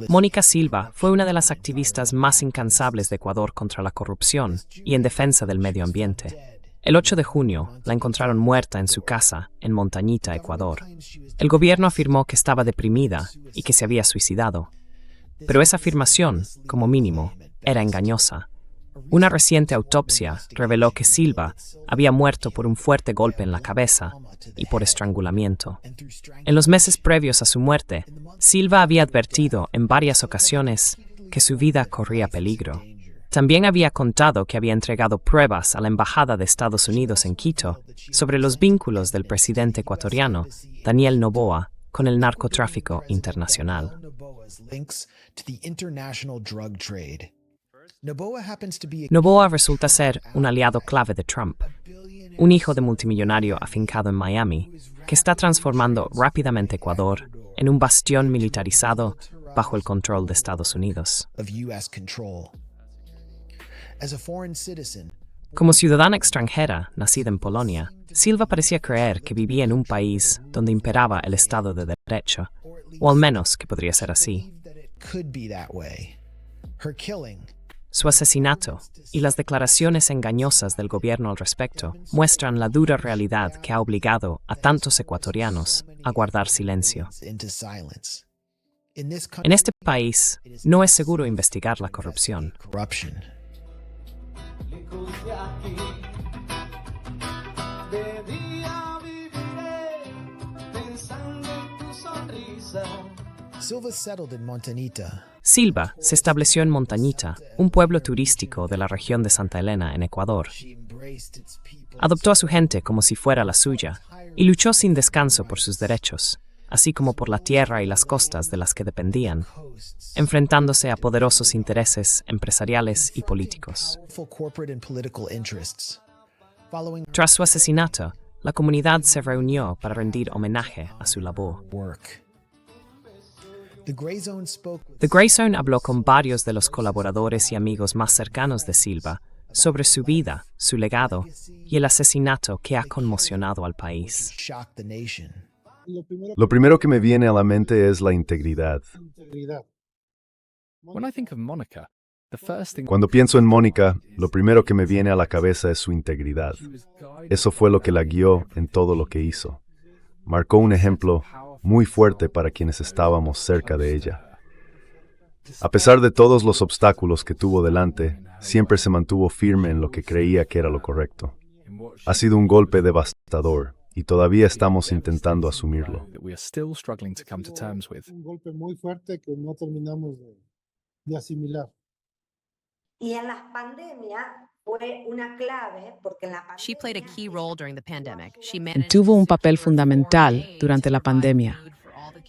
Mónica Silva fue una de las activistas más incansables de Ecuador contra la corrupción y en defensa del medio ambiente. El 8 de junio la encontraron muerta en su casa en Montañita, Ecuador. El gobierno afirmó que estaba deprimida y que se había suicidado. Pero esa afirmación, como mínimo, era engañosa. Una reciente autopsia reveló que Silva había muerto por un fuerte golpe en la cabeza y por estrangulamiento. En los meses previos a su muerte, Silva había advertido en varias ocasiones que su vida corría peligro. También había contado que había entregado pruebas a la Embajada de Estados Unidos en Quito sobre los vínculos del presidente ecuatoriano, Daniel Noboa, con el narcotráfico internacional. Noboa resulta ser un aliado clave de Trump, un hijo de multimillonario afincado en Miami, que está transformando rápidamente Ecuador en un bastión militarizado bajo el control de Estados Unidos. Como ciudadana extranjera, nacida en Polonia, Silva parecía creer que vivía en un país donde imperaba el Estado de Derecho, o al menos que podría ser así. Su asesinato y las declaraciones engañosas del gobierno al respecto muestran la dura realidad que ha obligado a tantos ecuatorianos a guardar silencio. En este país no es seguro investigar la corrupción. Silva se estableció en Montañita, un pueblo turístico de la región de Santa Elena, en Ecuador. Adoptó a su gente como si fuera la suya y luchó sin descanso por sus derechos, así como por la tierra y las costas de las que dependían, enfrentándose a poderosos intereses empresariales y políticos. Tras su asesinato, la comunidad se reunió para rendir homenaje a su labor. The Grey Zone habló con varios de los colaboradores y amigos más cercanos de Silva sobre su vida, su legado y el asesinato que ha conmocionado al país. Lo primero que me viene a la mente es la integridad. Cuando pienso en Mónica, lo primero que me viene a la cabeza es su integridad. Eso fue lo que la guió en todo lo que hizo. Marcó un ejemplo muy fuerte para quienes estábamos cerca de ella. A pesar de todos los obstáculos que tuvo delante, siempre se mantuvo firme en lo que creía que era lo correcto. Ha sido un golpe devastador y todavía estamos intentando asumirlo. Un golpe muy fuerte que no terminamos de asimilar. Y en las pandemias fue una clave porque en la pandemia Tuvo un papel fundamental durante la pandemia.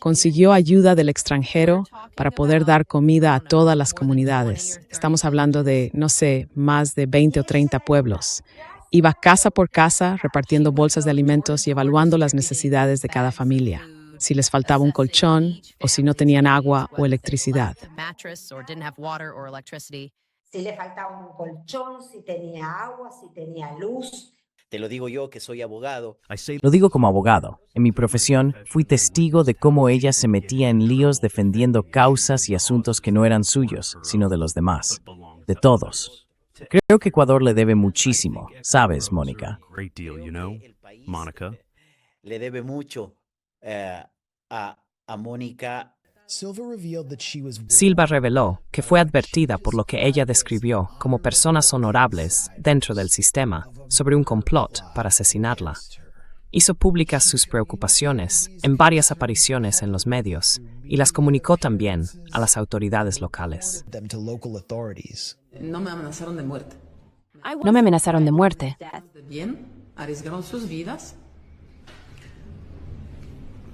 Consiguió ayuda del extranjero para poder dar comida a todas las comunidades. Estamos hablando de, no sé, más de 20 o 30 pueblos. Iba casa por casa repartiendo bolsas de alimentos y evaluando las necesidades de cada familia. Si les faltaba un colchón o si no tenían agua o electricidad. si le faltaba un colchón, si tenía agua, si tenía luz. Te lo digo yo, que soy abogado. Lo digo como abogado. En mi profesión, fui testigo de cómo ella se metía en líos defendiendo causas y asuntos que no eran suyos, sino de los demás. De todos. Creo que Ecuador le debe muchísimo, ¿sabes, Mónica? El país le debe mucho a Mónica. Silva reveló que fue advertida por lo que ella describió como personas honorables dentro del sistema sobre un complot para asesinarla. Hizo públicas sus preocupaciones en varias apariciones en los medios y las comunicó también a las autoridades locales. No me amenazaron de muerte. No me amenazaron de muerte. Bien, arriesgaron sus vidas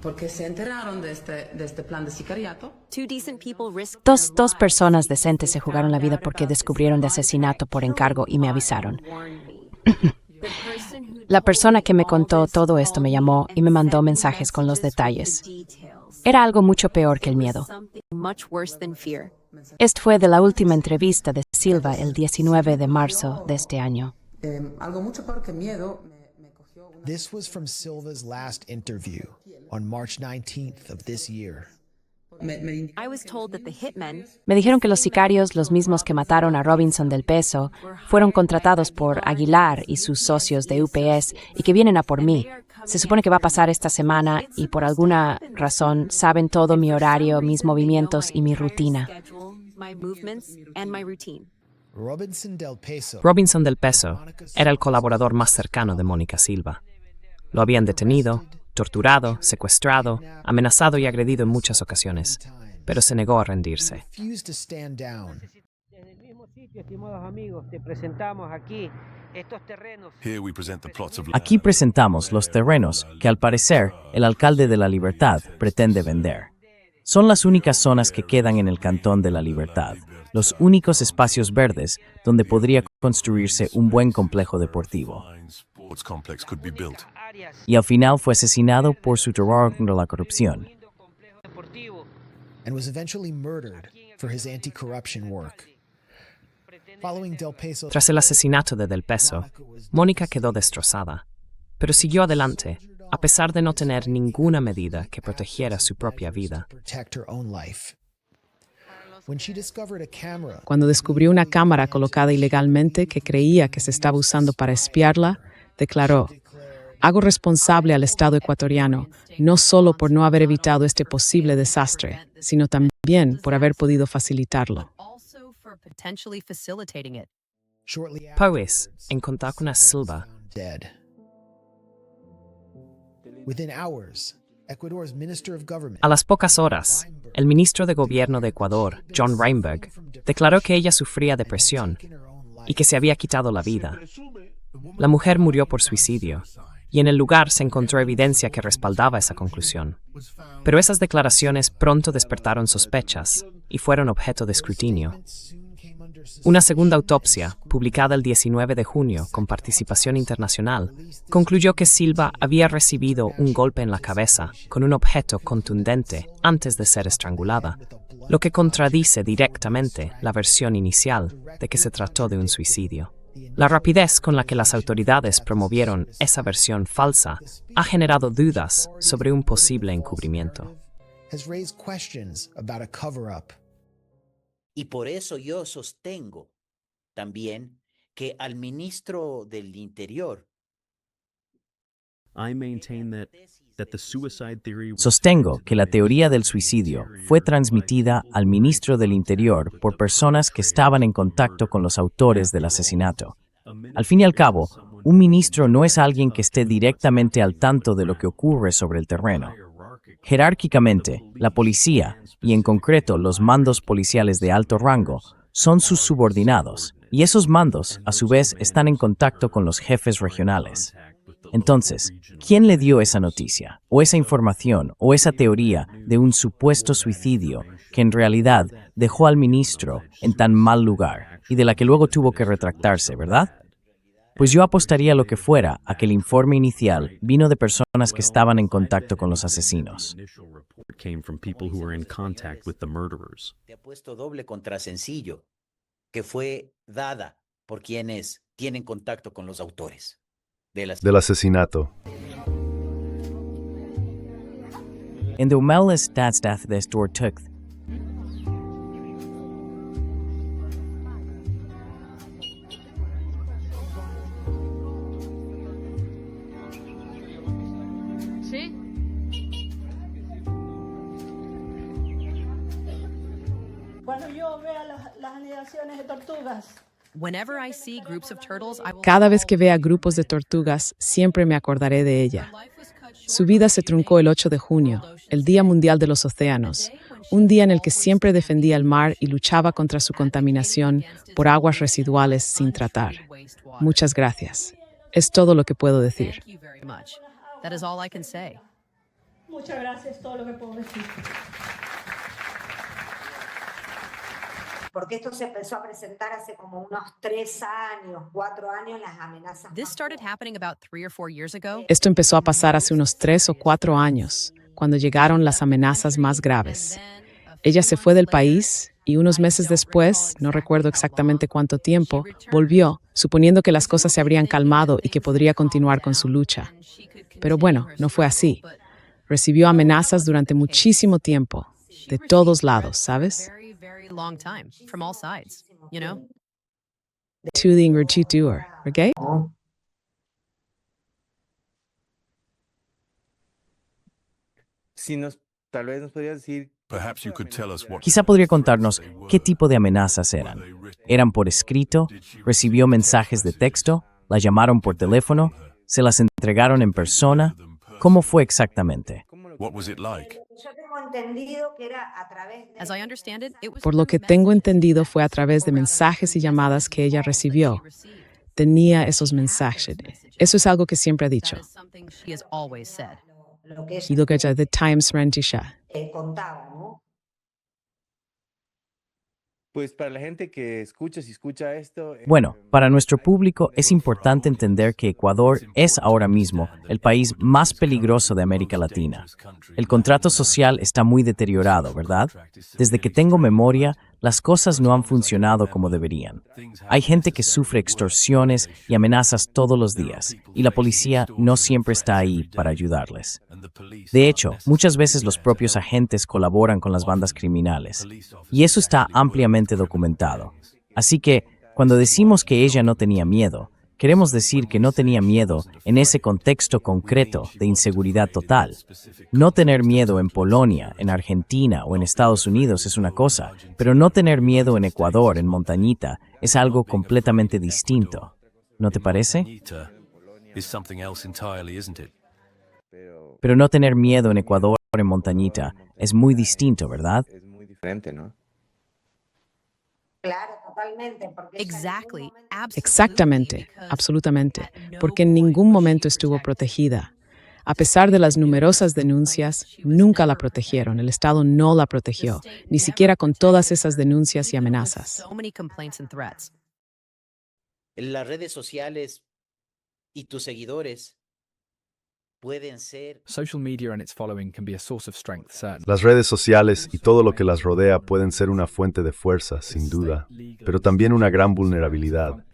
porque se enteraron de este plan de sicariato. Dos personas decentes se jugaron la vida porque descubrieron de asesinato por encargo y me avisaron. La persona que me contó todo esto me llamó y me mandó mensajes con los detalles. Era algo mucho peor que el miedo. Esta fue de la última entrevista de Silva el 19 de marzo de este año. Algo mucho peor que miedo This was from Silva's last interview on March 19th of this year. Me dijeron que los sicarios, los mismos que mataron a Robinson del Peso, fueron contratados por Aguilar y sus socios de UPS y que vienen a por mí. Se supone que va a pasar esta semana y por alguna razón saben todo mi horario, mis movimientos y mi rutina. Robinson del Peso era el colaborador más cercano de Mónica Silva. Lo habían detenido, torturado, secuestrado, amenazado y agredido en muchas ocasiones, pero se negó a rendirse. Aquí presentamos los terrenos que al parecer el alcalde de La Libertad pretende vender. Son las únicas zonas que quedan en el Cantón de La Libertad, los únicos espacios verdes donde podría construirse un buen complejo deportivo. Y al final fue asesinado por su terror contra la corrupción. Tras el asesinato de Del Peso, Mónica quedó destrozada, pero siguió adelante, a pesar de no tener ninguna medida que protegiera su propia vida. Cuando descubrió una cámara colocada ilegalmente que creía que se estaba usando para espiarla, declaró: "Hago responsable al Estado ecuatoriano, no solo por no haber evitado este posible desastre, sino también por haber podido facilitarlo". Pues, encontró con a Silva. A las pocas horas, el ministro de Gobierno de Ecuador, John Reinberg, declaró que ella sufría depresión y que se había quitado la vida. La mujer murió por suicidio, y en el lugar se encontró evidencia que respaldaba esa conclusión. Pero esas declaraciones pronto despertaron sospechas y fueron objeto de escrutinio. Una segunda autopsia, publicada el 19 de junio con participación internacional, concluyó que Silva había recibido un golpe en la cabeza con un objeto contundente antes de ser estrangulada, lo que contradice directamente la versión inicial de que se trató de un suicidio. La rapidez con la que las autoridades promovieron esa versión falsa ha generado dudas sobre un posible encubrimiento. Y por eso yo sostengo también que al ministro del Interior Sostengo que la teoría del suicidio fue transmitida al ministro del Interior por personas que estaban en contacto con los autores del asesinato. Al fin y al cabo, un ministro no es alguien que esté directamente al tanto de lo que ocurre sobre el terreno. Jerárquicamente, la policía, y en concreto los mandos policiales de alto rango, son sus subordinados, y esos mandos, a su vez, están en contacto con los jefes regionales. Entonces, ¿quién le dio esa noticia, o esa información, o esa teoría de un supuesto suicidio que en realidad dejó al ministro en tan mal lugar, y de la que luego tuvo que retractarse, verdad? Pues yo apostaría lo que fuera a que el informe inicial vino de personas que estaban en contacto con los asesinos. te ha puesto doble contra sencillo, que fue dada por quienes tienen contacto con los autores del asesinato. En de omel stadsdath des doortucht. ¿Sí? Cuando yo vea las anidaciones de tortugas. Cada vez que vea grupos de tortugas, siempre me acordaré de ella. Su vida se truncó el 8 de junio, el Día Mundial de los Océanos, un día en el que siempre defendía el mar y luchaba contra su contaminación por aguas residuales sin tratar. Muchas gracias. Es todo lo que puedo decir. Muchas gracias, es todo lo que puedo decir. Porque esto se empezó a presentar hace como unos 3 años, 4 años, las amenazas. Esto empezó a pasar hace unos 3 o 4 años, cuando llegaron las amenazas más graves. Ella se fue del país y unos meses después, no recuerdo exactamente cuánto tiempo, volvió, suponiendo que las cosas se habrían calmado y que podría continuar con su lucha. Pero bueno, no fue así. Recibió amenazas durante muchísimo tiempo, de todos lados, ¿sabes? To the Ingrid Tour, ¿ok? Tal vez nos podrías decir. Quizá podría contarnos qué tipo de amenazas eran. ¿Eran por escrito? ¿Recibió mensajes de texto? ¿La llamaron por teléfono? ¿Se las entregaron en persona? ¿Cómo fue exactamente? Yo tengo entendido que era a través de... Por lo que tengo entendido fue a través de mensajes y llamadas que ella recibió. Tenía esos mensajes. Eso es algo que siempre ha dicho. Lo que Y lo que ella de Times Rentisha. contaba, ¿no? Pues para la gente que escucha, si escucha esto. Bueno, para nuestro público es importante entender que Ecuador es ahora mismo el país más peligroso de América Latina. El contrato social está muy deteriorado, ¿verdad? Desde que tengo memoria, las cosas no han funcionado como deberían. Hay gente que sufre extorsiones y amenazas todos los días, y la policía no siempre está ahí para ayudarles. De hecho, muchas veces los propios agentes colaboran con las bandas criminales, y eso está ampliamente documentado. Así que, cuando decimos que ella no tenía miedo, queremos decir que no tenía miedo en ese contexto concreto de inseguridad total. No tener miedo en Polonia, en Argentina o en Estados Unidos es una cosa, pero no tener miedo en Ecuador, en Montañita, es algo completamente distinto. ¿No te parece? Pero no tener miedo en Ecuador, en Montañita, es muy distinto, ¿verdad? Es muy diferente, ¿no? Claro, totalmente. Exactamente, absolutamente, porque en ningún momento estuvo protegida. A pesar de las numerosas denuncias, nunca la protegieron, el Estado no la protegió, ni siquiera con todas esas denuncias y amenazas. Las redes sociales y tus seguidores pueden ser... Las redes sociales y todo lo que las rodea pueden ser una fuente de fuerza, sin duda, pero también una gran vulnerabilidad,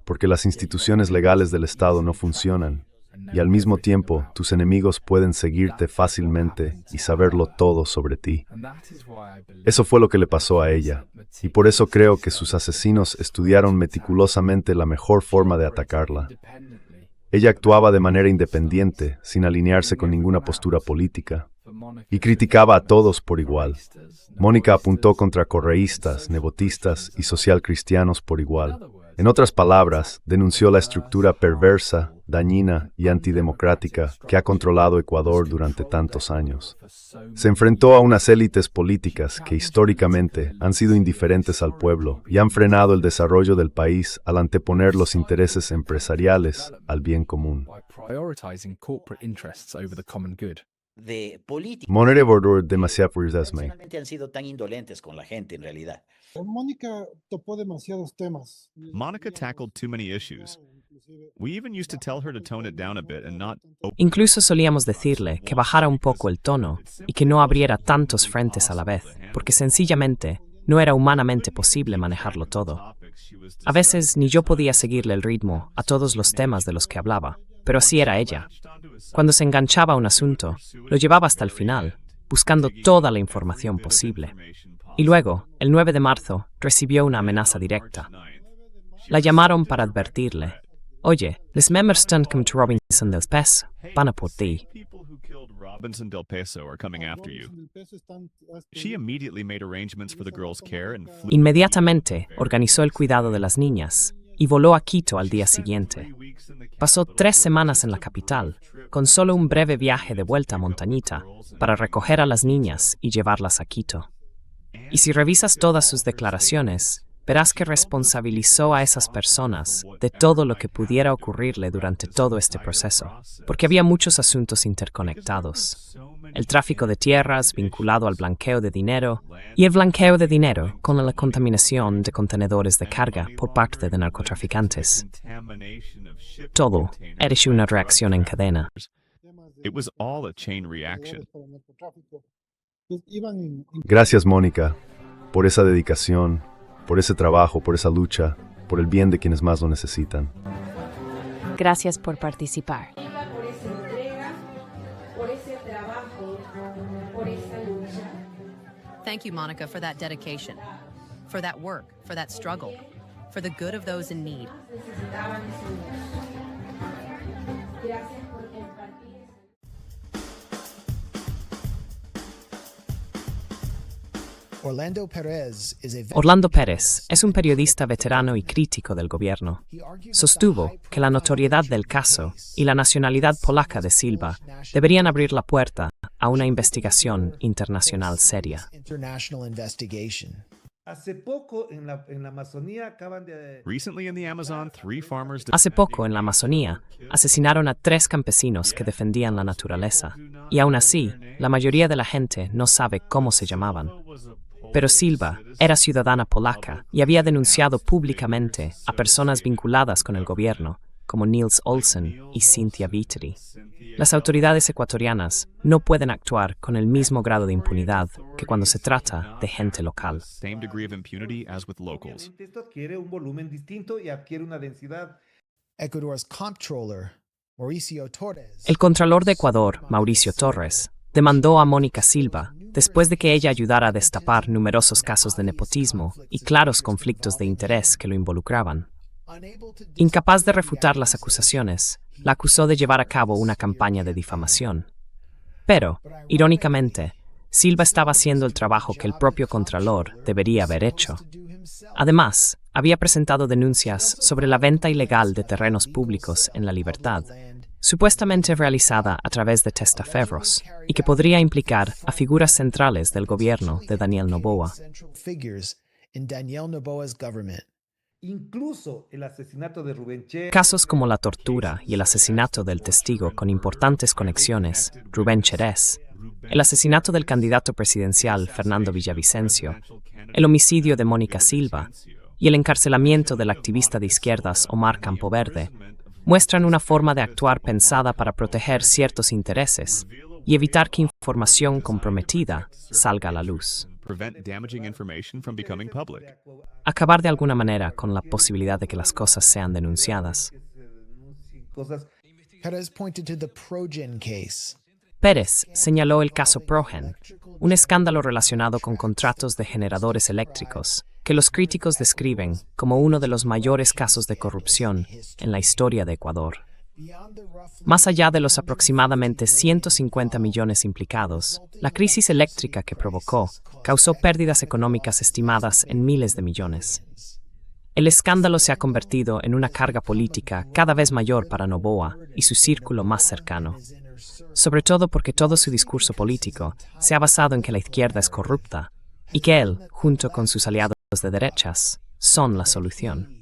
porque las instituciones legales del Estado no funcionan, y al mismo tiempo tus enemigos pueden seguirte fácilmente y saberlo todo sobre ti. Eso fue lo que le pasó a ella, y por eso creo que sus asesinos estudiaron meticulosamente la mejor forma de atacarla. Ella actuaba de manera independiente, sin alinearse con ninguna postura política, y criticaba a todos por igual. Mónica apuntó contra correístas, nebotistas y socialcristianos por igual. En otras palabras, denunció la estructura perversa, dañina y antidemocrática que ha controlado Ecuador durante tantos años. Se enfrentó a unas élites políticas que históricamente han sido indiferentes al pueblo y han frenado el desarrollo del país al anteponer los intereses empresariales al bien común. de política. Monere bordor demasiado fuerzasme. Han sido tan indolentes con la gente en realidad. Mónica topó demasiados temas. Monica tackled too many issues. We even used to tell her to tone it down a bit and not... Incluso solíamos decirle que bajara un poco el tono y que no abriera tantos frentes a la vez, porque sencillamente no era humanamente posible manejarlo todo. A veces ni yo podía seguirle el ritmo a todos los temas de los que hablaba, pero así era ella. Cuando se enganchaba a un asunto, lo llevaba hasta el final, buscando toda la información posible. Y luego, el 9 de marzo, recibió una amenaza directa. La llamaron para advertirle: oye, les members están come to Robinson del Peso, van a por ti. Robinson del Peso are coming after you. She immediately made arrangements for the girls' care and flew... Inmediatamente organizó el cuidado de las niñas y voló a Quito al día siguiente. Pasó 3 semanas en la capital, con solo un breve viaje de vuelta a Montañita, para recoger a las niñas y llevarlas a Quito. Y si revisas todas sus declaraciones, verás que responsabilizó a esas personas de todo lo que pudiera ocurrirle durante todo este proceso, porque había muchos asuntos interconectados. El tráfico de tierras vinculado al blanqueo de dinero y el blanqueo de dinero con la contaminación de contenedores de carga por parte de narcotraficantes. Todo era una reacción en cadena. It was all a chain reaction. Gracias, Mónica. por esa dedicación, por ese trabajo, por esa lucha, por el bien de quienes más lo necesitan. Gracias por participar. Por esa entrega, por ese trabajo, por esa lucha. Thank you, Monica, for that dedication, for that work, for that struggle, for the good of those in need. Necesitaban esa luz. Gracias por compartir. Orlando Pérez es un periodista veterano y crítico del gobierno. Sostuvo que la notoriedad del caso y la nacionalidad polaca de Silva deberían abrir la puerta a una investigación internacional seria. Hace poco en la Amazonía acaban de... Recently in the Amazon, 3 farmers... Hace poco en la Amazonía asesinaron a 3 campesinos que defendían la naturaleza, y aún así, la mayoría de la gente no sabe cómo se llamaban. Pero Silva era ciudadana polaca y había denunciado públicamente a personas vinculadas con el gobierno, como Niels Olsen y Cynthia Viteri. Las autoridades ecuatorianas no pueden actuar con el mismo grado de impunidad que cuando se trata de gente local. Same degree of impunity as with locals. Esto adquiere un volumen distinto y adquiere una densidad. Ecuador's comptroller, Mauricio Torres. El contralor de Ecuador, Mauricio Torres, demandó a Mónica Silva después de que ella ayudara a destapar numerosos casos de nepotismo y claros conflictos de interés que lo involucraban. Incapaz de refutar las acusaciones, la acusó de llevar a cabo una campaña de difamación. Pero, irónicamente, Silva estaba haciendo el trabajo que el propio contralor debería haber hecho. Además, había presentado denuncias sobre la venta ilegal de terrenos públicos en La Libertad, supuestamente realizada a través de testaferros, y que podría implicar a figuras centrales del gobierno de Daniel Noboa. Incluso el asesinato de Rubén Cherés. Casos como la tortura y el asesinato del testigo con importantes conexiones, Rubén Cherés, el asesinato del candidato presidencial Fernando Villavicencio, el homicidio de Mónica Silva y el encarcelamiento del activista de izquierdas Omar Campoverde, muestran una forma de actuar pensada para proteger ciertos intereses y evitar que información comprometida salga a la luz. Prevent damaging information from becoming public. Acabar de alguna manera con la posibilidad de que las cosas sean denunciadas. Pérez señaló el caso Progen, un escándalo relacionado con contratos de generadores eléctricos, que los críticos describen como uno de los mayores casos de corrupción en la historia de Ecuador. Más allá de los aproximadamente 150 millones implicados, la crisis eléctrica que provocó causó pérdidas económicas estimadas en miles de millones. El escándalo se ha convertido en una carga política cada vez mayor para Noboa y su círculo más cercano, sobre todo porque todo su discurso político se ha basado en que la izquierda es corrupta y que él, junto con sus aliados de derechas, son la solución.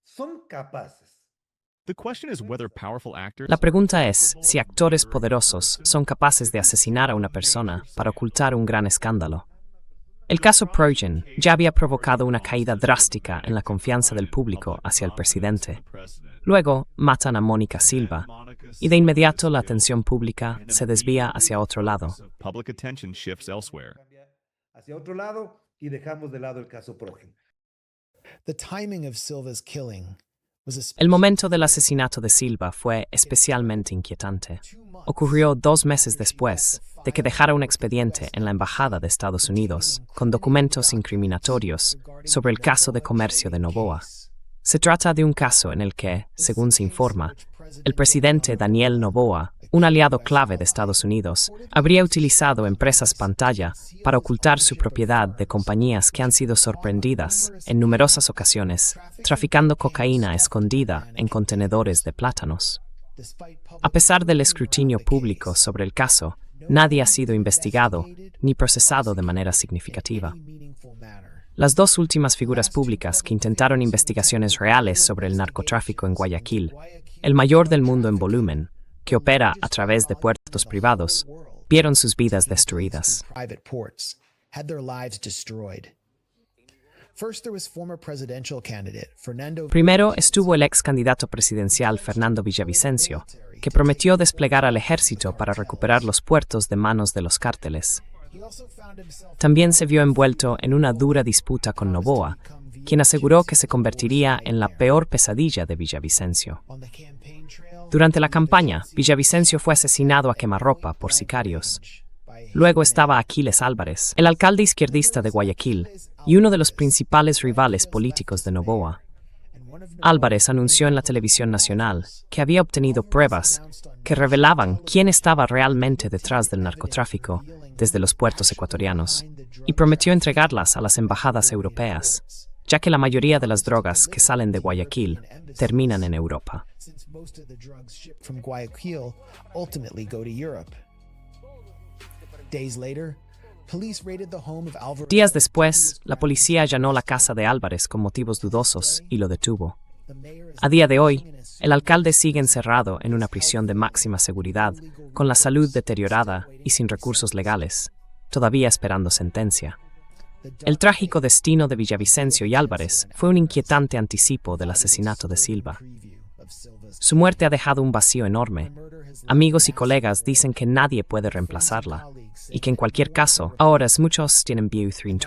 Son capaces. The question is whether powerful actors... La pregunta es si actores poderosos son capaces de asesinar a una persona para ocultar un gran escándalo. El caso Progen ya había provocado una caída drástica en la confianza del público hacia el presidente. Luego matan a Mónica Silva y de inmediato la atención pública se desvía hacia otro lado. Public attention shifts elsewhere. Hacia otro lado y dejamos de lado el caso Progen. El momento del asesinato de Silva fue especialmente inquietante. Ocurrió 2 meses después de que dejara un expediente en la Embajada de Estados Unidos con documentos incriminatorios sobre el caso de comercio de Noboa. Se trata de un caso en el que, según se informa, el presidente Daniel Noboa, un aliado clave de Estados Unidos, habría utilizado empresas pantalla para ocultar su propiedad de compañías que han sido sorprendidas en numerosas ocasiones, traficando cocaína escondida en contenedores de plátanos. A pesar del escrutinio público sobre el caso, nadie ha sido investigado ni procesado de manera significativa. Las 2 últimas figuras públicas que intentaron investigaciones reales sobre el narcotráfico en Guayaquil, el mayor del mundo en volumen, que opera a través de puertos privados, vieron sus vidas destruidas. Primero estuvo el ex candidato presidencial Fernando Villavicencio, que prometió desplegar al ejército para recuperar los puertos de manos de los cárteles. También se vio envuelto en una dura disputa con Noboa, quien aseguró que se convertiría en la peor pesadilla de Villavicencio. Durante la campaña, Villavicencio fue asesinado a quemarropa por sicarios. Luego estaba Aquiles Álvarez, el alcalde izquierdista de Guayaquil y uno de los principales rivales políticos de Noboa. Álvarez anunció en la televisión nacional que había obtenido pruebas que revelaban quién estaba realmente detrás del narcotráfico desde los puertos ecuatorianos y prometió entregarlas a las embajadas europeas, ya que la mayoría de las drogas que salen de Guayaquil terminan en Europa. Días después, la policía allanó la casa de Álvarez con motivos dudosos y lo detuvo. A día de hoy, el alcalde sigue encerrado en una prisión de máxima seguridad, con la salud deteriorada y sin recursos legales, todavía esperando sentencia. El trágico destino de Villavicencio y Álvarez fue un inquietante anticipo del asesinato de Silva. Su muerte ha dejado un vacío enorme. Amigos y colegas dicen que nadie puede reemplazarla, y que en cualquier caso, ahora muchos tienen Buthrin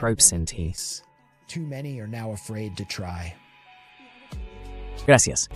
Gracias.